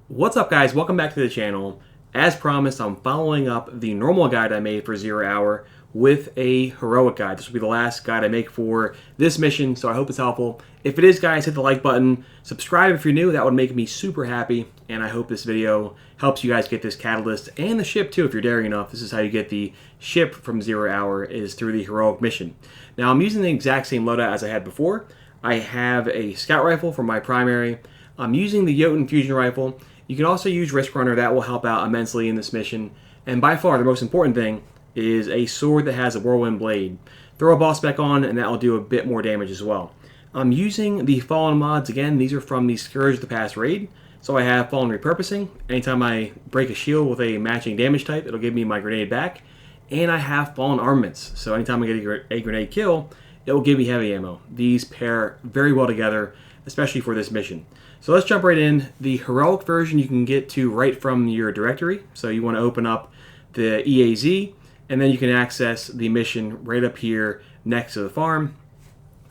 What's up, guys? Welcome back to the channel. As promised, I'm following up the normal guide I made for 0 Hour with a heroic guide. This will be the last guide I make for this mission, so I hope it's helpful. If it is, guys, hit the like button. Subscribe if you're new. That would make me super happy, and I hope this video helps you guys get this catalyst and the ship, too, if you're daring enough. This is how you get the ship from 0 Hour, is through the heroic mission. Now, I'm using the exact same loadout as I had before. I have a scout rifle for my primary. I'm using the Jotun fusion rifle. You can also use Risk Runner. That will help out immensely in this mission. And by far, the most important thing is a sword that has a whirlwind blade. Throw a boss spec on, and that will do a bit more damage as well. I'm using the Fallen mods. Again, these are from the Scourge of the Past raid. So I have Fallen Repurposing. Anytime I break a shield with a matching damage type, it'll give me my grenade back. And I have Fallen Armaments. So anytime I get a grenade kill, it will give me heavy ammo. These pair very well together, especially for this mission. So let's jump right in. The heroic version you can get to right from your directory. So you want to open up the EAZ, and then you can access the mission right up here next to the farm.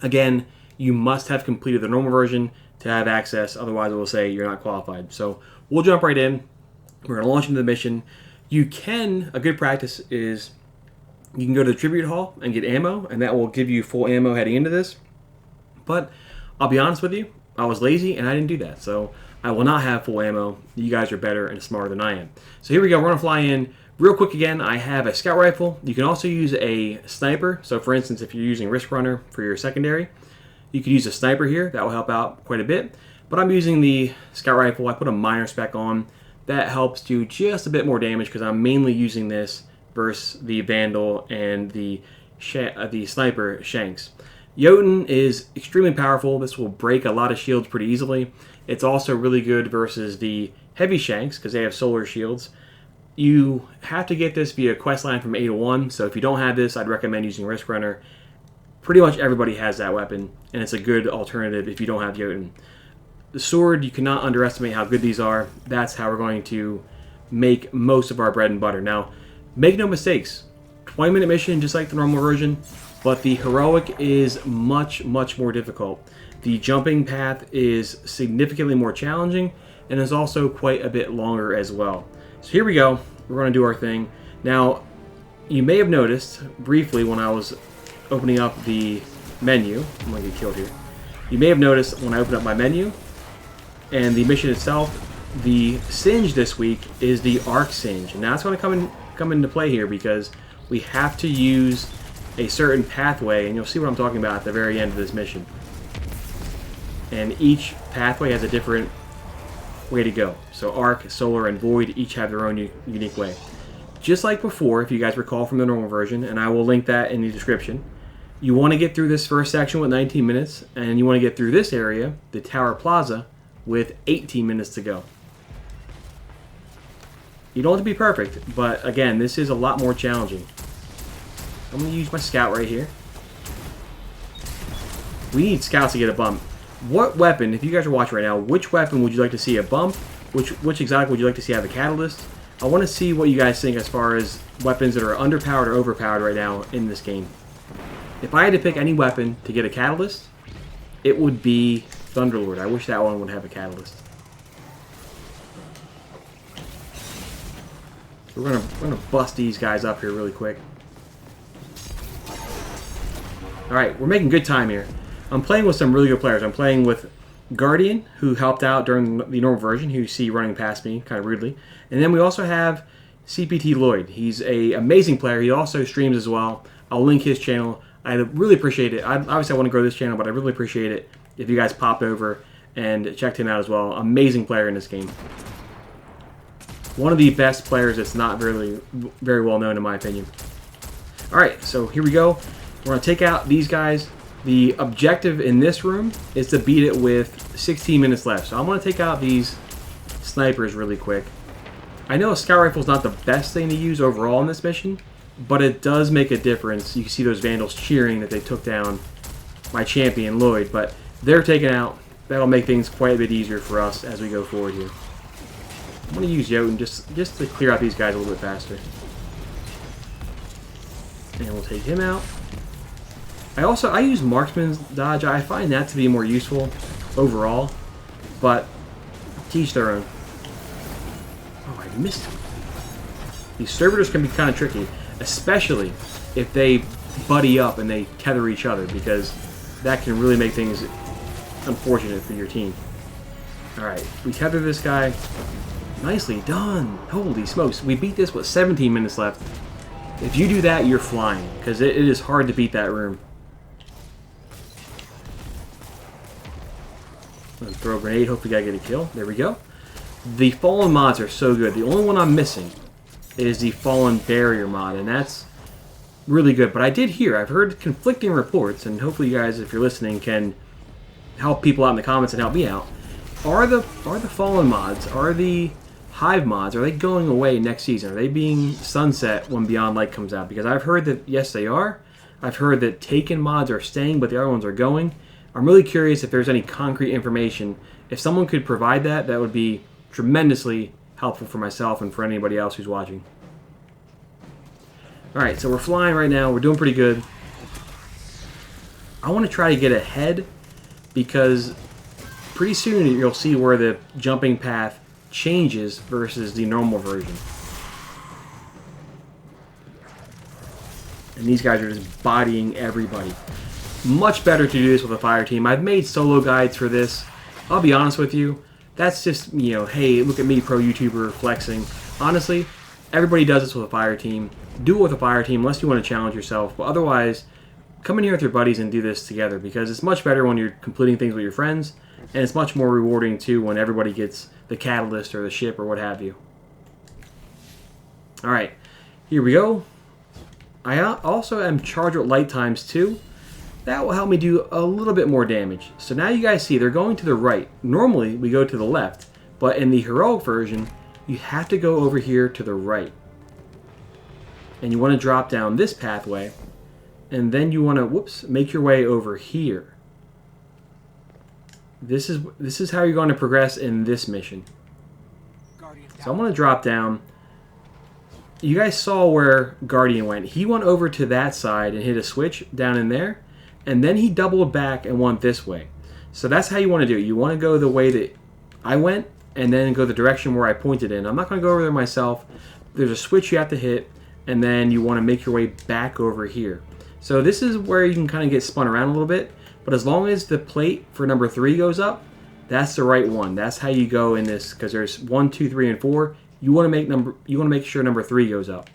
Again, you must have completed the normal version to have access, otherwise it will say you're not qualified. So we'll jump right in. We're going to launch into the mission. A good practice is you can go to the Tribute Hall and get ammo, and that will give you full ammo heading into this. But I'll be honest with you, I was lazy and I didn't do that. So I will not have full ammo. You guys are better and smarter than I am. So here we go. We're going to fly in. Real quick again, I have a scout rifle. You can also use a sniper. So for instance, if you're using Risk Runner for your secondary, you could use a sniper here. That will help out quite a bit. But I'm using the scout rifle. I put a minor spec on. That helps do just a bit more damage because I'm mainly using this versus the Vandal and the sniper Shanks. Jotun is extremely powerful. This will break a lot of shields pretty easily. It's also really good versus the heavy Shanks because they have solar shields. You have to get this via quest line from A to 1, so if you don't have this, I'd recommend using Risk Runner. Pretty much everybody has that weapon, and it's a good alternative if you don't have Jotun. The sword, you cannot underestimate how good these are. That's how we're going to make most of our bread and butter. Now, make no mistakes. 20-minute mission, just like the normal version. But the heroic is much, much more difficult. The jumping path is significantly more challenging and is also quite a bit longer as well. So here we go. We're going to do our thing. Now, you may have noticed briefly when I was opening up the menu. I'm going to get killed here. You may have noticed when I opened up my menu and the mission itself, the Singe this week is the Arc Singe. And that's going to come into play here because we have to use a certain pathway, and you'll see what I'm talking about at the very end of this mission. And each pathway has a different way to go. So Arc, Solar, and Void each have their own unique way. Just like before, if you guys recall from the normal version, and I will link that in the description, you want to get through this first section with 19 minutes, and you want to get through this area, the Tower Plaza, with 18 minutes to go. You don't have to be perfect, but again, this is a lot more challenging. I'm going to use my scout right here. We need scouts to get a bump. What weapon, if you guys are watching right now, which weapon would you like to see a bump? Which exotic would you like to see have a catalyst? I want to see what you guys think as far as weapons that are underpowered or overpowered right now in this game. If I had to pick any weapon to get a catalyst, it would be Thunderlord. I wish that one would have a catalyst. So we're gonna bust these guys up here really quick. Alright, we're making good time here. I'm playing with some really good players. I'm playing with Guardian, who helped out during the normal version, who you see running past me kind of rudely. And then we also have CPT Lloyd. He's an amazing player. He also streams as well. I'll link his channel. I really appreciate it. Obviously, I want to grow this channel, but I really appreciate it if you guys popped over and checked him out as well. Amazing player in this game. One of the best players that's not very well known in my opinion. Alright, so here we go. We're going to take out these guys. The objective in this room is to beat it with 16 minutes left. So I'm going to take out these snipers really quick. I know a scout rifle is not the best thing to use overall in this mission, but it does make a difference. You can see those Vandals cheering that they took down my champion, Lloyd, but they're taken out. That'll make things quite a bit easier for us as we go forward here. I'm going to use Jotun just to clear out these guys a little bit faster. And we'll take him out. I use Marksman's Dodge. I find that to be more useful overall, but teach their own. Oh, I missed him. These servitors can be kind of tricky, especially if they buddy up and they tether each other, because that can really make things unfortunate for your team. Alright, we tether this guy. Nicely done. Holy smokes. We beat this with 17 minutes left. If you do that, you're flying, because it is hard to beat that room. Let's throw a grenade. Hopefully I get a kill. There we go. The fallen mods are so good. The only one I'm missing is the fallen barrier mod, and that's really good. But I did hear, I've heard conflicting reports, and hopefully you guys, if you're listening, can help people out in the comments and help me out. Are the fallen mods, are the hive mods, are they going away next season? Are they being sunset when Beyond Light comes out? Because I've heard that yes they are. I've heard that Taken mods are staying, but the other ones are going. I'm really curious if there's any concrete information. If someone could provide that, that would be tremendously helpful for myself and for anybody else who's watching. Alright, so we're flying right now. We're doing pretty good. I want to try to get ahead, because pretty soon you'll see where the jumping path changes versus the normal version. And these guys are just bodying everybody. Much better to do this with a fire team. I've made solo guides for this. I'll be honest with you. That's just, you know, hey, look at me, pro YouTuber, flexing. Honestly, everybody does this with a fire team. Do it with a fire team unless you want to challenge yourself. But otherwise, come in here with your buddies and do this together, because it's much better when you're completing things with your friends. And it's much more rewarding, too, when everybody gets the catalyst or the ship or what have you. Alright, here we go. I also am charged with light times 2. That will help me do a little bit more damage. So now you guys see they're going to the right. Normally we go to the left, but in the heroic version you have to go over here to the right. And you want to drop down this pathway, and then you want to, whoops, make your way over here. This is how you're going to progress in this mission. So I'm going to drop down. You guys saw where Guardian went. He went over to that side and hit a switch down in there. And then he doubled back and went this way. So that's how you want to do it. You want to go the way that I went, and then go the direction where I pointed in. I'm not going to go over there myself. There's a switch you have to hit, and then you want to make your way back over here. So this is where you can kind of get spun around a little bit. But as long as the plate for number 3 goes up, that's the right one. That's how you go in this, because there's 1, 2, 3, and 4. You want to make sure number 3 goes up,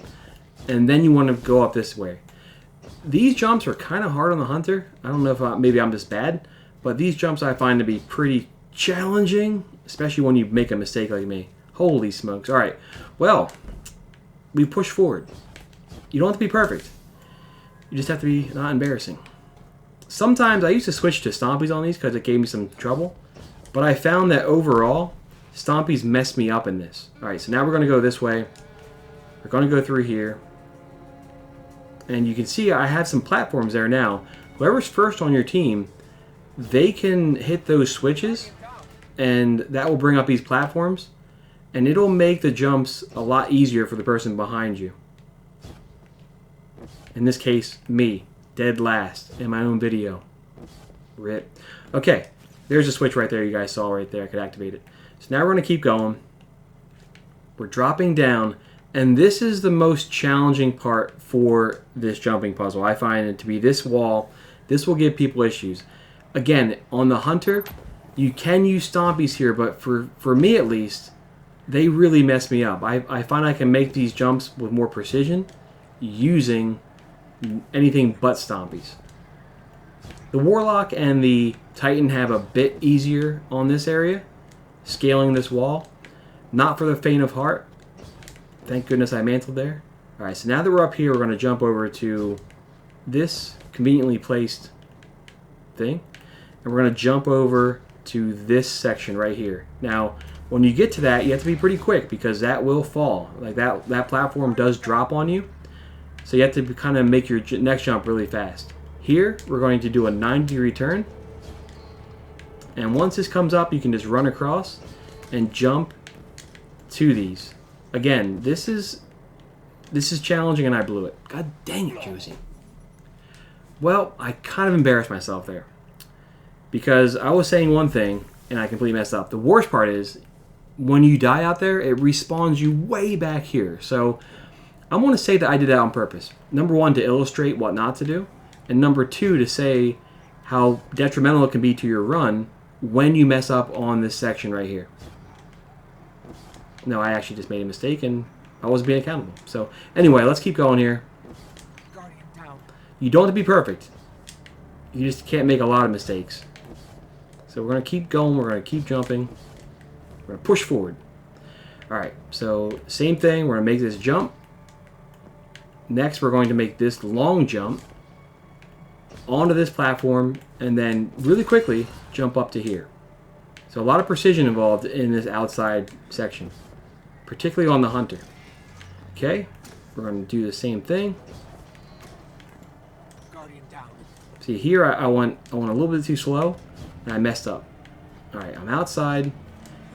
and then you want to go up this way. These jumps are kind of hard on the hunter. I don't know if maybe I'm just bad, but these jumps I find to be pretty challenging, especially when you make a mistake like me. Holy smokes. All right, well, we push forward. You don't have to be perfect. You just have to be not embarrassing. Sometimes I used to switch to Stompies on these because it gave me some trouble, but I found that overall, Stompies messed me up in this. All right, so now we're going to go this way. We're going to go through here. And you can see I have some platforms there now. Whoever's first on your team, they can hit those switches, and that will bring up these platforms, and it'll make the jumps a lot easier for the person behind you. In this case, me, dead last in my own video. RIP. Okay, there's a switch right there you guys saw right there. I could activate it. So now we're going to keep going. We're dropping down. And this is the most challenging part for this jumping puzzle. I find it to be this wall. This will give people issues. Again, on the hunter, you can use Stompies here, but for me at least, they really mess me up. I find I can make these jumps with more precision using anything but Stompies. The Warlock and the Titan have a bit easier on this area, scaling this wall. Not for the faint of heart. Thank goodness I mantled there. Alright, so now that we're up here, we're going to jump over to this conveniently placed thing. And we're going to jump over to this section right here. Now, when you get to that, you have to be pretty quick, because that will fall. Like that platform does drop on you. So you have to kind of make your next jump really fast. Here, we're going to do a 90-degree turn. And once this comes up, you can just run across and jump to these. Again, this is challenging, and I blew it. God dang it, Josie. Well, I kind of embarrassed myself there, because I was saying one thing and I completely messed up. The worst part is when you die out there, it respawns you way back here. So I'm going to say that I did that on purpose. Number one, to illustrate what not to do. And number two, to say how detrimental it can be to your run when you mess up on this section right here. No, I actually just made a mistake and I wasn't being accountable. So anyway, let's keep going here. You don't have to be perfect. You just can't make a lot of mistakes. So we're going to keep going. We're going to keep jumping. We're going to push forward. Alright, so same thing. We're going to make this jump. Next, we're going to make this long jump onto this platform and then really quickly jump up to here. So a lot of precision involved in this outside section, particularly on the hunter. Okay, we're going to do the same thing. See here, I went a little bit too slow and I messed up. Alright, I'm outside.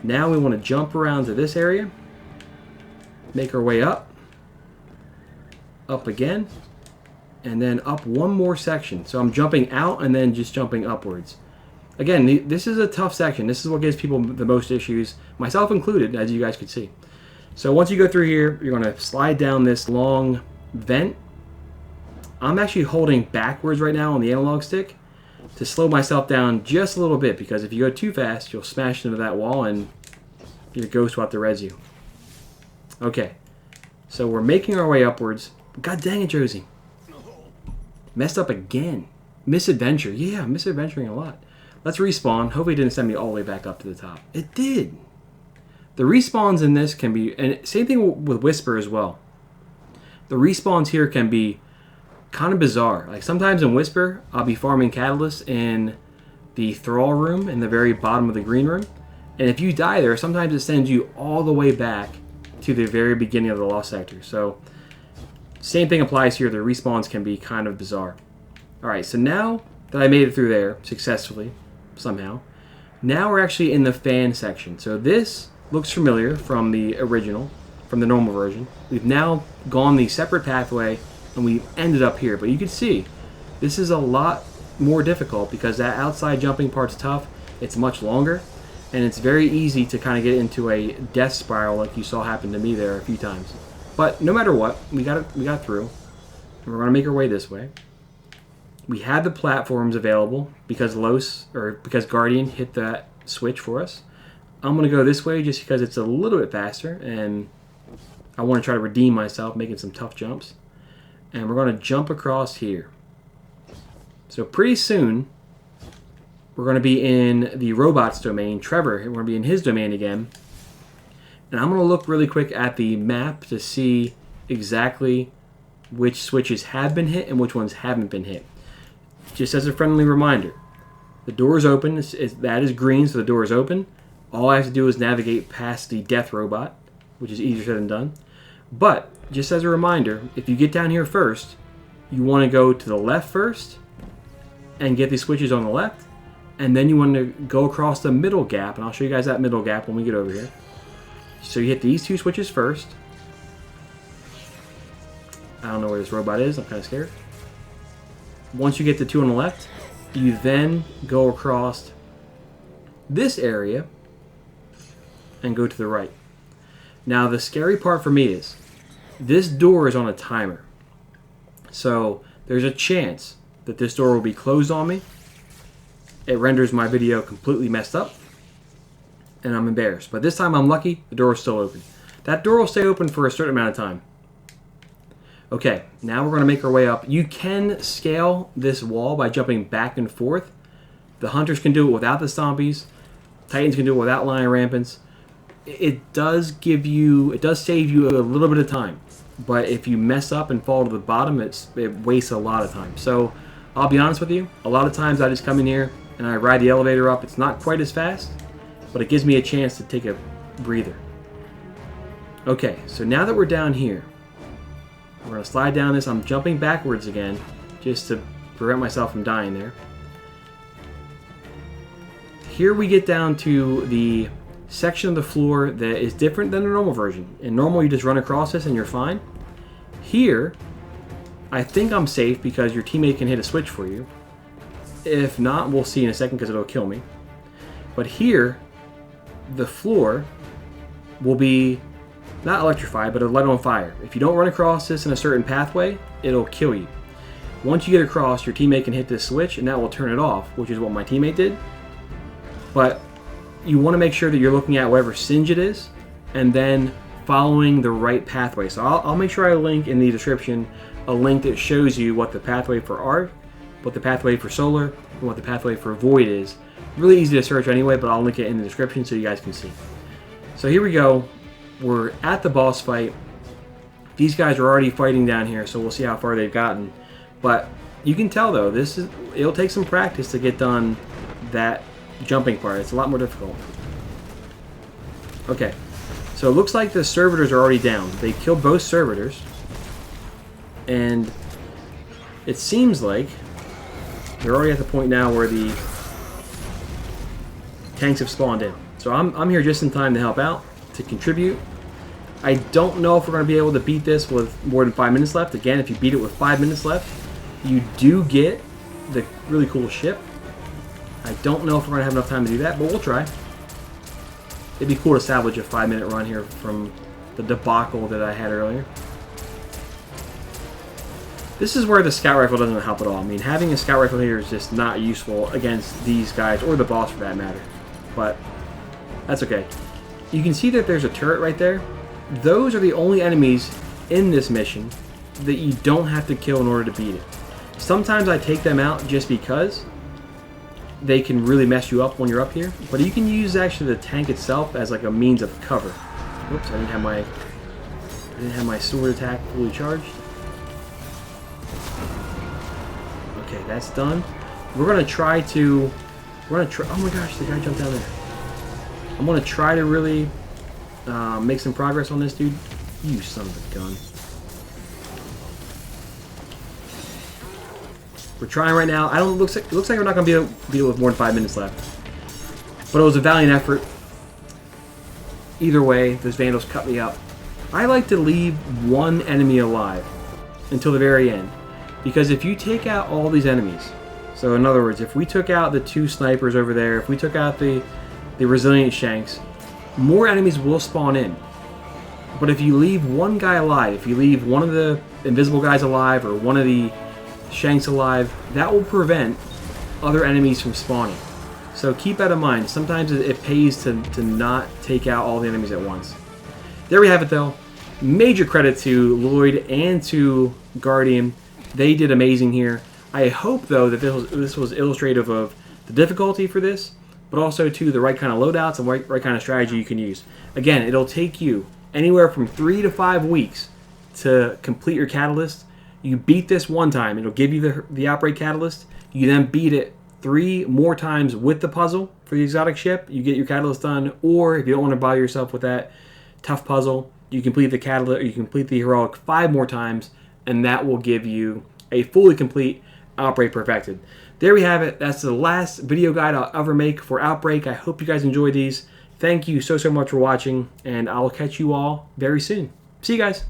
Now we want to jump around to this area, make our way up again, and then up one more section. So I'm jumping out and then just jumping upwards. Again, this is a tough section. This is what gives people the most issues, myself included, as you guys could see. So once you go through here, you're going to slide down this long vent. I'm actually holding backwards right now on the analog stick to slow myself down just a little bit, because if you go too fast, you'll smash into that wall and your ghost will have to res you. Okay, so we're making our way upwards. God dang it, Josie. Messed up again. Misadventure. Yeah, I'm misadventuring a lot. Let's respawn. Hopefully it didn't send me all the way back up to the top. It did. The respawns in this can be, and same thing with Whisper as well. The respawns here can be kind of bizarre. Like sometimes in Whisper, I'll be farming Catalyst in the Thrall room in the very bottom of the green room. And if you die there, sometimes it sends you all the way back to the very beginning of the Lost Sector. So same thing applies here. The respawns can be kind of bizarre. Alright, so now that I made it through there successfully, somehow, now we're actually in the fan section. So this looks familiar from the original, from the normal version. We've now gone the separate pathway and we've ended up here. But you can see, this is a lot more difficult because that outside jumping part's tough. It's much longer, and it's very easy to kind of get into a death spiral like you saw happen to me there a few times. But no matter what, we got through. And we're going to make our way this way. We had the platforms available because because Guardian hit that switch for us. I'm going to go this way just because it's a little bit faster, and I want to try to redeem myself, making some tough jumps. And we're going to jump across here. So pretty soon, we're going to be in the robot's domain. Trevor, we're going to be in his domain again. And I'm going to look really quick at the map to see exactly which switches have been hit and which ones haven't been hit. Just as a friendly reminder, the door is open. That is green, so the door is open. All I have to do is navigate past the death robot, which is easier said than done. But just as a reminder, if you get down here first, you want to go to the left first and get these switches on the left, and then you want to go across the middle gap, and I'll show you guys that middle gap when we get over here. So you hit these two switches first. I don't know where this robot is. I'm kind of scared. Once you get the two on the left, you then go across this area and go to the right. Now the scary part for me is this door is on a timer. So there's a chance that this door will be closed on me. It renders my video completely messed up, and I'm embarrassed. But this time I'm lucky, the door is still open. That door will stay open for a certain amount of time. Okay, now we're going to make our way up. You can scale this wall by jumping back and forth. The hunters can do it without the stompies. Titans can do it without lion rampants. It does save you a little bit of time. But if you mess up and fall to the bottom, it wastes a lot of time. So I'll be honest with you, a lot of times I just come in here and I ride the elevator up. It's not quite as fast, but it gives me a chance to take a breather. Okay, so now that we're down here, we're going to slide down this. I'm jumping backwards again just to prevent myself from dying there. Here we get down to the section of the floor that is different than the normal version. In normal, you just run across this and you're fine. Here, I think I'm safe because your teammate can hit a switch for you. If not, we'll see in a second because it'll kill me. But here, the floor will be not electrified, but it'll light on fire. If you don't run across this in a certain pathway, it'll kill you. Once you get across, your teammate can hit this switch and that will turn it off, which is what my teammate did. But you want to make sure that you're looking at whatever singe it is and then following the right pathway. So I'll make sure I link in the description a link that shows you what the pathway for arc, what the pathway for solar, and what the pathway for void is. Really easy to search anyway, but I'll link it in the description so you guys can see. So here we go. We're at the boss fight. These guys are already fighting down here, so we'll see how far they've gotten. But you can tell though, it'll take some practice to get done that jumping part. It's a lot more difficult. Okay, so it looks like the servitors are already down. They killed both servitors. And it seems like they're already at the point now where the tanks have spawned in. So I'm here just in time to help out, to contribute. I don't know if we're going to be able to beat this with more than 5 minutes left. Again, if you beat it with 5 minutes left, you do get the really cool ship. I don't know if we're going to have enough time to do that, but we'll try. It'd be cool to salvage a 5-minute run here from the debacle that I had earlier. This is where the scout rifle doesn't help at all. I mean, having a scout rifle here is just not useful against these guys, or the boss for that matter. But that's okay. You can see that there's a turret right there. Those are the only enemies in this mission that you don't have to kill in order to beat it. Sometimes I take them out just because they can really mess you up when you're up here. But you can use actually the tank itself as like a means of cover. Whoops, I didn't have my sword attack fully charged. Okay, that's done. We're gonna try. Oh my gosh, the guy jumped down there. I'm gonna try to really make some progress on this dude. You son of a gun. We're trying right now. It looks like we're not gonna be able to beat it with more than 5 minutes left. But it was a valiant effort. Either way, those vandals cut me up. I like to leave one enemy alive until the very end. Because if you take out all these enemies, so in other words, if we took out the 2 snipers over there, if we took out the resilient shanks, more enemies will spawn in. But if you leave one guy alive, if you leave one of the invisible guys alive or one of the shanks alive, that will prevent other enemies from spawning. So keep that in mind. Sometimes it pays to not take out all the enemies at once. There we have it though. Major credit to Lloyd and to Guardian. They did amazing here. I hope, though, that this was illustrative of the difficulty for this, but also, to the right kind of loadouts and right kind of strategy you can use. Again, it'll take you anywhere from 3 to 5 weeks to complete your catalyst. You beat this one time, it'll give you the Outbreak Catalyst. You then beat it 3 more times with the puzzle for the exotic ship. You get your catalyst done, or if you don't want to bother yourself with that tough puzzle, you complete the catalyst, or you complete the heroic 5 more times, and that will give you a fully complete Outbreak Perfected. There we have it. That's the last video guide I'll ever make for Outbreak. I hope you guys enjoyed these. Thank you so much for watching, and I'll catch you all very soon. See you guys.